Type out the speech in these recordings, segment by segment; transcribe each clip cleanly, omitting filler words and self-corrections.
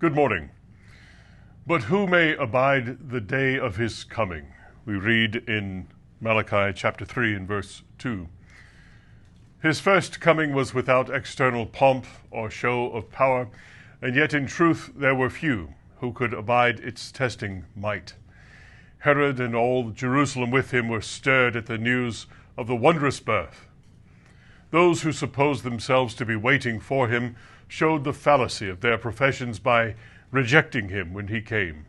Good morning. But who may abide the day of his coming? We read in Malachi chapter 3 and verse 2. His first coming was without external pomp or show of power, and yet in truth there were few who could abide its testing might. Herod and all Jerusalem with him were stirred at the news of the wondrous birth. Those who supposed themselves to be waiting for him showed the fallacy of their professions by rejecting him when he came.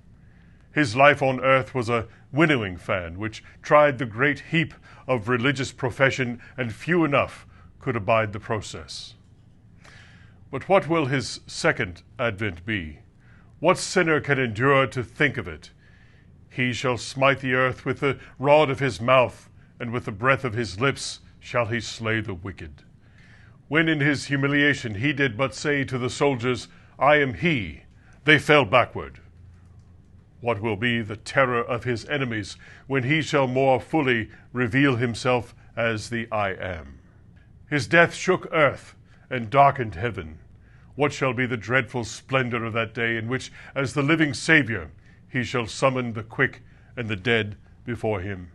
His life on earth was a winnowing fan which tried the great heap of religious profession, and few enough could abide the process. But what will his second advent be? What sinner can endure to think of it? He shall smite the earth with the rod of his mouth, and with the breath of his lips shall he slay the wicked. When in his humiliation he did but say to the soldiers, I am he, they fell backward. What will be the terror of his enemies when he shall more fully reveal himself as the I am? His death shook earth and darkened heaven. What shall be the dreadful splendor of that day in which, as the living Saviour, he shall summon the quick and the dead before him?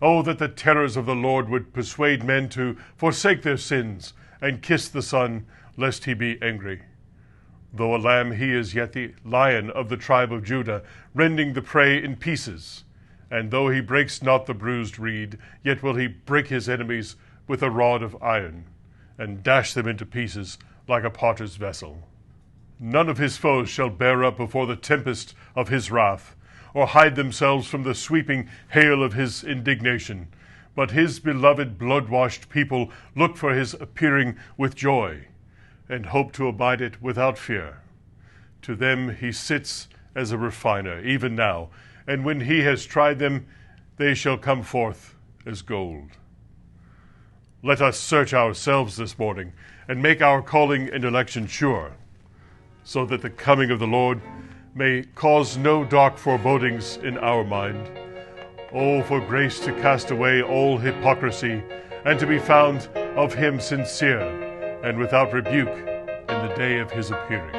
Oh, that the terrors of the Lord would persuade men to forsake their sins and kiss the Son, lest he be angry. Though a lamb, he is yet the Lion of the tribe of Judah, rending the prey in pieces. And though he breaks not the bruised reed, yet will he break his enemies with a rod of iron, and dash them into pieces like a potter's vessel. None of his foes shall bear up before the tempest of his wrath, or hide themselves from the sweeping hail of his indignation. But his beloved blood-washed people look for his appearing with joy, and hope to abide it without fear. To them he sits as a refiner, even now, and when he has tried them, they shall come forth as gold. Let us search ourselves this morning, and make our calling and election sure, so that the coming of the Lord may cause no dark forebodings in our mind. Oh, for grace to cast away all hypocrisy, and to be found of him sincere and without rebuke in the day of his appearing.